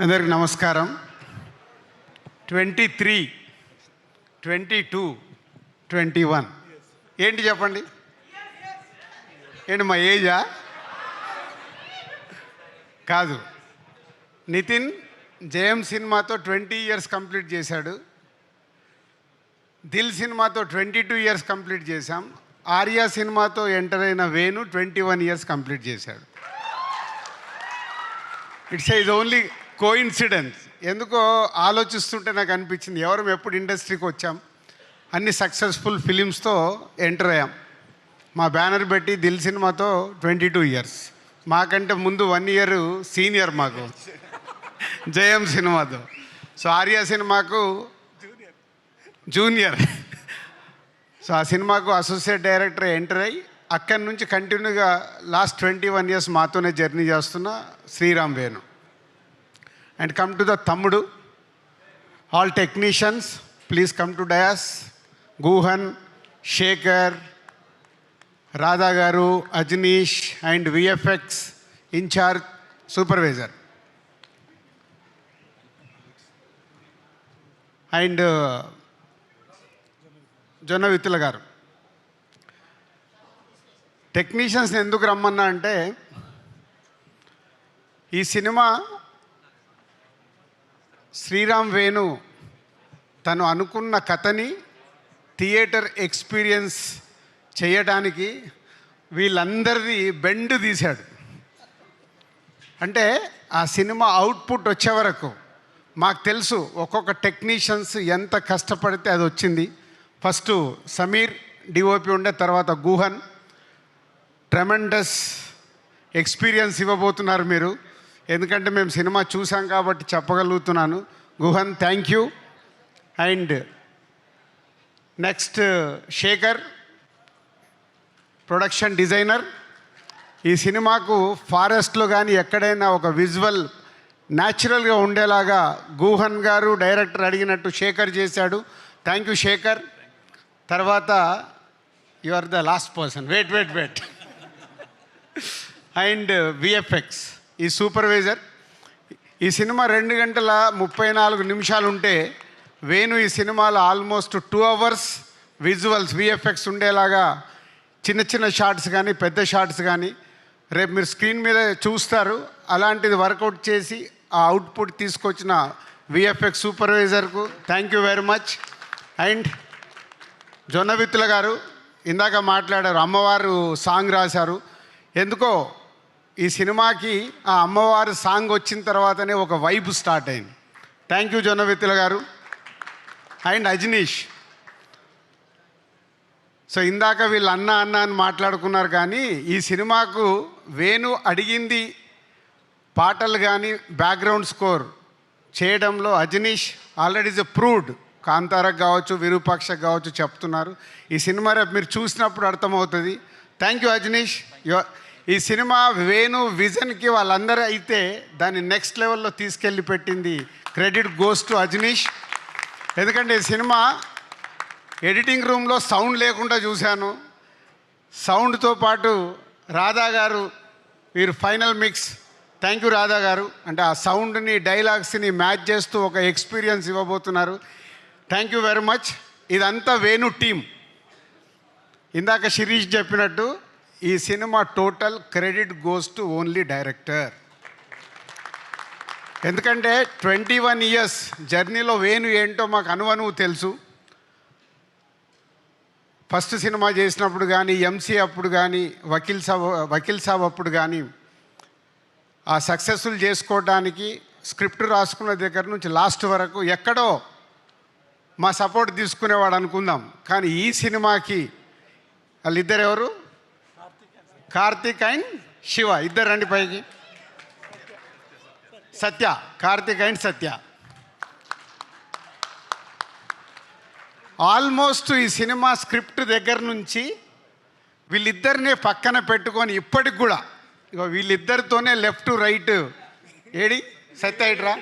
అందరికి నమస్కారం. 23, 22, 21 ఏంటి చెప్పండి? ఏంటి మా ఏజా? కాదు. నితిన్ జయం సినిమాతో 20 ఇయర్స్ కంప్లీట్ చేశాడు. దిల్ సినిమాతో 22 ఇయర్స్ కంప్లీట్ చేశాం. ఆర్యా సినిమాతో ఎంటర్ అయిన వేణు 21 ఇయర్స్ కంప్లీట్ చేశాడు. It's is only coincidence. ఎందుకో ఆలోచిస్తుంటే నాకు అనిపించింది, ఎవరు ఎప్పుడు ఇండస్ట్రీకి వచ్చాం, అన్ని సక్సెస్ఫుల్ ఫిలిమ్స్తో ఎంటర్ అయ్యాం. మా బ్యానర్ పెట్టి దిల్ సినిమాతో 22 ఇయర్స్, మాకంటే ముందు 1 ఇయర్ సీనియర్ మాకు జయం సినిమాతో. సో ఆర్యా సినిమాకు జూనియర్. సో ఆ సినిమాకు అసోసియేట్ డైరెక్టర్ ఎంటర్ అయ్యి అక్కడి నుంచి కంటిన్యూగా లాస్ట్ 21 ఇయర్స్ మాతోనే జర్నీ చేస్తున్న Sriram Venu. And come to the తమ్ముడు. All technicians please come to dais. Guhan, Shekar, Radha garu, Ajaneesh and VFX incharge supervisor and Jonnavithula garu. టెక్నీషియన్స్ని ఎందుకు రమ్మన్నా అంటే, ఈ సినిమా శ్రీరామ్ వేణు తను అనుకున్న కథని థియేటర్ ఎక్స్పీరియన్స్ చేయడానికి వీళ్ళందరిది బెండ్ తీశాడు. అంటే ఆ సినిమా అవుట్పుట్ వచ్చే వరకు మాకు తెలుసు ఒక్కొక్క టెక్నీషియన్స్ ఎంత కష్టపడితే అది వచ్చింది. ఫస్ట్ సమీర్ డిఓపి ఉండే, తర్వాత గుహన్. ట్రెమెండస్ ఎక్స్పీరియన్స్ ఇవ్వబోతున్నారు మీరు, ఎందుకంటే మేము సినిమా చూసాం కాబట్టి చెప్పగలుగుతున్నాను. Guhan, thank you. And next Shekar, production designer. ఈ సినిమాకు ఫారెస్ట్లో కానీ ఎక్కడైనా ఒక విజువల్ న్యాచురల్గా ఉండేలాగా గుహన్ గారు డైరెక్టర్ అడిగినట్టు శేఖర్ చేశాడు. Thank you Shekar. తర్వాత you are the last person, wait and VFX ఈ సూపర్వైజర్. ఈ సినిమా 2 గంటల 34 నిమిషాలు ఉంటే వేణు ఈ సినిమాలో ఆల్మోస్ట్ 2 అవర్స్ విజువల్స్ విఎఫ్ఎక్స్ ఉండేలాగా చిన్న చిన్న షార్ట్స్ కానీ పెద్ద షార్ట్స్ కానీ రేపు మీరు స్క్రీన్ మీద చూస్తారు. అలాంటిది వర్కౌట్ చేసి ఆ అవుట్పుట్ తీసుకొచ్చిన విఎఫ్ఎక్స్ సూపర్వైజర్కు thank you very much. And Jonnavithula garu ఇందాక మాట్లాడారు, అమ్మవారు సాంగ్ రాశారు. ఎందుకో ఈ సినిమాకి ఆ అమ్మవారు సాంగ్ వచ్చిన తర్వాతనే ఒక వైబ్ స్టార్ట్ అయింది. థ్యాంక్ యూ జొన్నవిత్తుల గారు. అండ్ అజనీష్. సో ఇందాక వీళ్ళు అన్న అని మాట్లాడుకున్నారు, కానీ ఈ సినిమాకు వేణు అడిగింది పాటలు కానీ బ్యాక్గ్రౌండ్ స్కోర్ చేయడంలో అజనీష్ ఆల్రెడీ ఇస్ ప్రూవ్డ్. కాంతారకు కావచ్చు, విరూపాక్షకు కావచ్చు చెప్తున్నారు. ఈ సినిమా రేపు మీరు చూసినప్పుడు అర్థమవుతుంది. Thank you Ajaneesh. ఈ సినిమా వేణు విజన్కి వాళ్ళందరూ అయితే దాన్ని నెక్స్ట్ లెవెల్లో తీసుకెళ్ళి పెట్టింది. Credit goes to Ajaneesh. ఎందుకంటే ఈ సినిమా ఎడిటింగ్ రూమ్లో సౌండ్ లేకుండా చూశాను. సౌండ్తో పాటు రాధా గారు వీరు final mix. Thank you Radha గారు. అంటే ఆ సౌండ్ని డైలాగ్స్ని మ్యాచ్ చేస్తూ ఒక ఎక్స్పీరియన్స్ ఇవ్వబోతున్నారు. Thank you very much. ఇదంతా వేణు టీం. ఇందాక శిరీష్ చెప్పినట్టు ఈ cinema total credit goes to only director. ఎందుకంటే 21 ఇయర్స్ జర్నీలో వేణు ఏంటో మాకు అనువనువు తెలుసు. ఫస్ట్ సినిమా చేసినప్పుడు కానీ, ఎంసీ అప్పుడు కానీ, వకీల్ సాబ్ అప్పుడు కానీ ఆ సక్సెస్ఫుల్ చేసుకోవడానికి స్క్రిప్ట్ రాసుకున్న దగ్గర నుంచి లాస్ట్ వరకు ఎక్కడో మా సపోర్ట్ తీసుకునేవాడు అనుకుందాం. కానీ ఈ సినిమాకి వాళ్ళిద్దరు ఎవరు? కార్తీక్ అండ్ శివ. ఇద్దరు రండి పైకి. సత్య, కార్తీక్ అండ్ సత్య. ఆల్మోస్ట్ ఈ సినిమా స్క్రిప్ట్ దగ్గర నుంచి వీళ్ళిద్దరినే పక్కన పెట్టుకొని ఇప్పటికి కూడా ఇగో వీళ్ళిద్దరితోనే లెఫ్ట్ రైట్ ఏడి సత్య ఇట్రా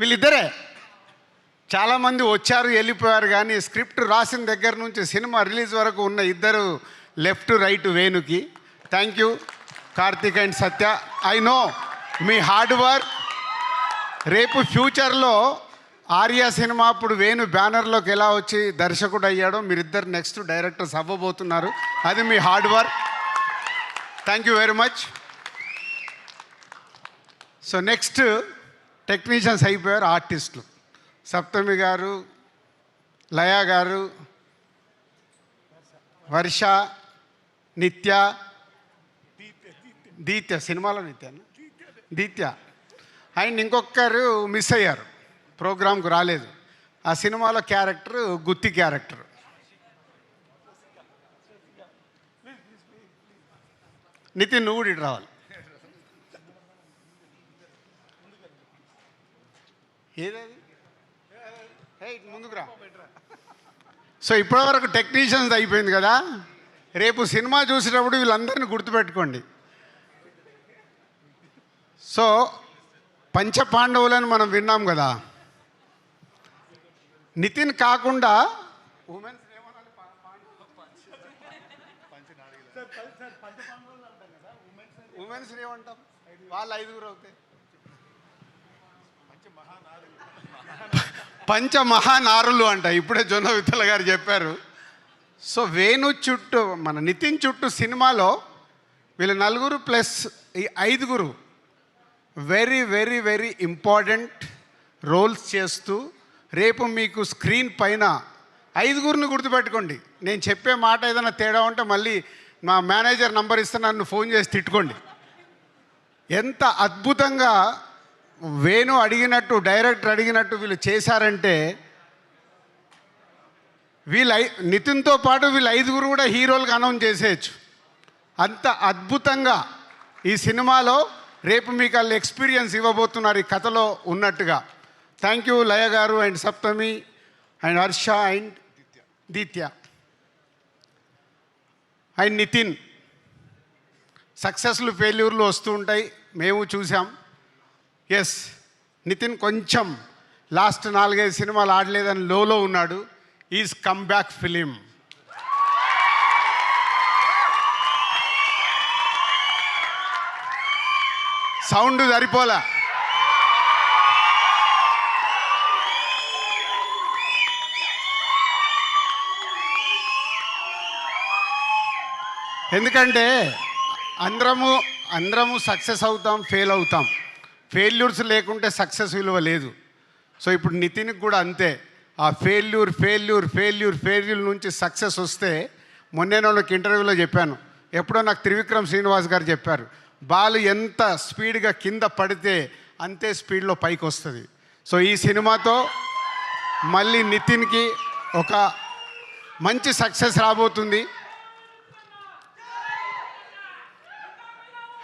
వీళ్ళిద్దరే. చాలామంది వచ్చారు వెళ్ళిపోయారు, కానీ స్క్రిప్ట్ రాసిన దగ్గర నుంచి సినిమా రిలీజ్ వరకు ఉన్న ఇద్దరు లెఫ్ట్ రైట్ వేణుకి. Thank you Karthik and Satya. I know మీ హార్డ్ వర్క్ రేపు ఫ్యూచర్లో ఆర్య సినిమా అప్పుడు వేణు బ్యానర్లోకి ఎలా వచ్చి దర్శకుడు అయ్యాడో మీరిద్దరు నెక్స్ట్ డైరెక్టర్స్ అవ్వబోతున్నారు. అది మీ hard work. Thank you very much. So next technicians అయిపోయారు, ఆర్టిస్టులు. సప్తమి గారు, లయ గారు, వర్ష, నిత్య, దీత్య, సినిమాలో దీత్య అండ్ ఇంకొకరు మిస్ అయ్యారు, ప్రోగ్రామ్కు రాలేదు. ఆ సినిమాలో క్యారెక్టర్ గుత్తి క్యారెక్టర్. నితిన్ నువ్వు కూడా ఇటు రావాలి. ఏదది ముందుకు రా. సో ఇప్పటివరకు టెక్నీషియన్స్ అయిపోయింది కదా. రేపు సినిమా చూసేటప్పుడు వీళ్ళందరినీ గుర్తుపెట్టుకోండి. సో పంచపాండవులని మనం విన్నాం కదా. నితిన్ కాకుండా ఉమెన్స్ ఏమంటాం, వాళ్ళు 5 అవుతాయి. పంచమహానారులు అంట, ఇప్పుడే జొన్న విత్తల గారు చెప్పారు. సో వేణు చుట్టూ, మన నితిన్ చుట్టూ సినిమాలో వీళ్ళు 4 ప్లస్ ఈ 5 very very very important roles చేస్తూ రేపు మీకు స్క్రీన్ పైన 5 గుర్తుపెట్టుకోండి. నేను చెప్పే మాట ఏదైనా తేడా ఉంటే మళ్ళీ మా మేనేజర్ నంబర్ ఇస్తే నన్ను ఫోన్ చేసి తిట్టుకోండి. ఎంత అద్భుతంగా వేణు అడిగినట్టు, డైరెక్టర్ అడిగినట్టు వీళ్ళు చేశారంటే, నితిన్తో పాటు వీళ్ళు 5 కూడా హీరోలకు అనౌన్స్ చేసేయచ్చు. అంత అద్భుతంగా ఈ సినిమాలో రేపు మీకు వాళ్ళు ఎక్స్పీరియన్స్ ఇవ్వబోతున్నారు ఈ కథలో ఉన్నట్టుగా. Thank you Laya garu and Saptami and Harsha and Deethya and Nitin. సక్సెస్లు ఫెయిల్యూర్లు వస్తూ ఉంటాయి, మేము చూసాం. ఎస్, నితిన్ కొంచెం లాస్ట్ 4-5 సినిమాలు ఆడలేదని లోలో ఉన్నాడు. Is come back film. Sound సరిపోలా. ఎందుకంటే అందరము సక్సెస్ అవుతాం, ఫెయిల్ అవుతాం. ఫెయిల్యూర్స్ లేకుంటే సక్సెస్ విలువ లేదు. సో ఇప్పుడు నితిన్కి కూడా అంతే. ఆ ఫెయిల్యూర్ నుంచి సక్సెస్ వస్తే, మొన్నే నాకు ఇంటర్వ్యూలో చెప్పాను, ఎప్పుడో నాకు త్రివిక్రమ్ శ్రీనివాస్ గారు చెప్పారు, బాల్ ఎంత స్పీడ్గా కింద పడితే అంతే స్పీడ్లో పైకి వస్తుంది. సో ఈ సినిమాతో మళ్ళీ నితిన్కి ఒక మంచి సక్సెస్ రాబోతుంది.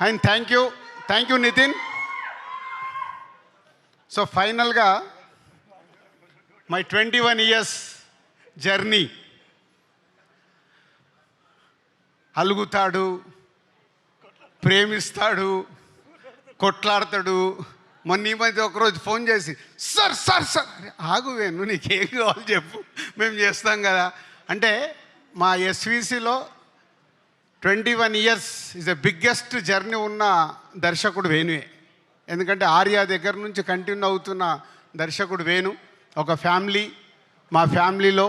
And thank you Nitin. So ఫైనల్గా మై 21 years జర్నీ. అలుగుతాడు, ప్రేమిస్తాడు, కొట్లాడతాడు. మొన్న ఈ మధ్య ఒకరోజు ఫోన్ చేసి, సార్ ఆగువేను, నీకేం కావాలి చెప్పు, మేము చేస్తాం కదా అంటే. మా ఎస్విసిలో 21 years is the biggest journey ఉన్న దర్శకుడు వేణువే. ఎందుకంటే ఆర్య దగ్గర నుంచి కంటిన్యూ అవుతున్న దర్శకుడు వేణు. ఒక ఫ్యామిలీ, మా ఫ్యామిలీలో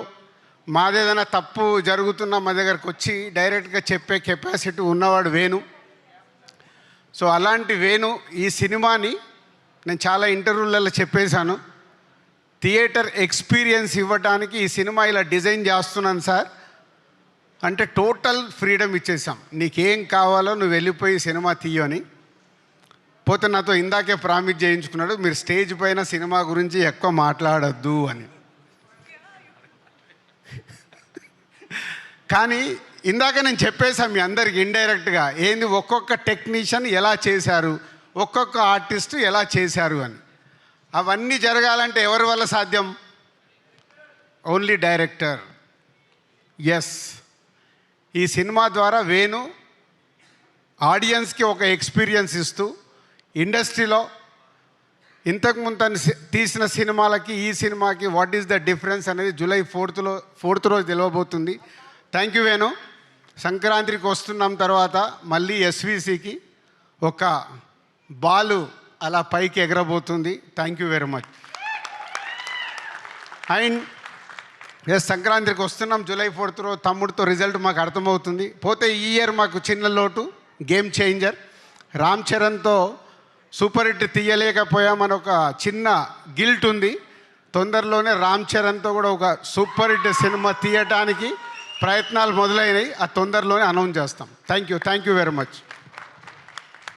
మాదేదైనా తప్పు జరుగుతున్నా మా దగ్గరకు వచ్చి డైరెక్ట్గా చెప్పే కెపాసిటీ ఉన్నవాడు వేణు. సో అలాంటి వేణు ఈ సినిమాని, నేను చాలా ఇంటర్వ్యూలలో చెప్పేశాను, థియేటర్ ఎక్స్పీరియన్స్ ఇవ్వడానికి ఈ సినిమా ఇలా డిజైన్ చేస్తున్నాను సార్ అంటే టోటల్ ఫ్రీడమ్ ఇచ్చేసాం. నీకేం కావాలో నువ్వు వెళ్ళిపోయి సినిమా తీయని. పోతే నాతో ఇందాకే ప్రామిస్ చేయించుకున్నాడు, మీరు స్టేజ్ పైన సినిమా గురించి ఎక్కువ మాట్లాడద్దు అని. కానీ ఇందాక నేను చెప్పేశాను మీ అందరికి ఇండైరెక్ట్గా, ఏంది ఒక్కొక్క టెక్నీషియన్ ఎలా చేశారు, ఒక్కొక్క ఆర్టిస్ట్ ఎలా చేశారు అని. అవన్నీ జరగాలంటే ఎవరి వల్ల సాధ్యం? Only director. ఎస్, ఈ సినిమా ద్వారా వేణు ఆడియన్స్కి ఒక ఎక్స్పీరియన్స్ ఇస్తూ ఇండస్ట్రీలో ఇంతకుముందు తను తీసిన సినిమాలకి ఈ సినిమాకి వాట్ ఈస్ ద డిఫరెన్స్ అనేది జూలై 4th రోజు తెలియబోతుంది. Thank you Venu. సంక్రాంతికి వస్తున్నాం తర్వాత మళ్ళీ ఎస్విసికి ఒక బాలు అలా పైకి ఎగరబోతుంది. Thank you very much. And yes, సంక్రాంతికి వస్తున్నాం. జూలై 4th రోజు తమ్ముడితో రిజల్ట్ మాకు అర్థమవుతుంది. పోతే ఈ ఇయర్ మాకు చిన్న లోటు, గేమ్ చేంజర్ రామ్ చరణ్తో సూపర్ హిట్ తీయలేకపోయామని ఒక చిన్న గిల్ట్ ఉంది. తొందరలోనే రామ్ చరణ్తో కూడా ఒక సూపర్ హిట్ సినిమా తీయటానికి ప్రయత్నాలు మొదలైనవి. ఆ తొందరలోనే అనౌన్స్ చేస్తాం. Thank you very much.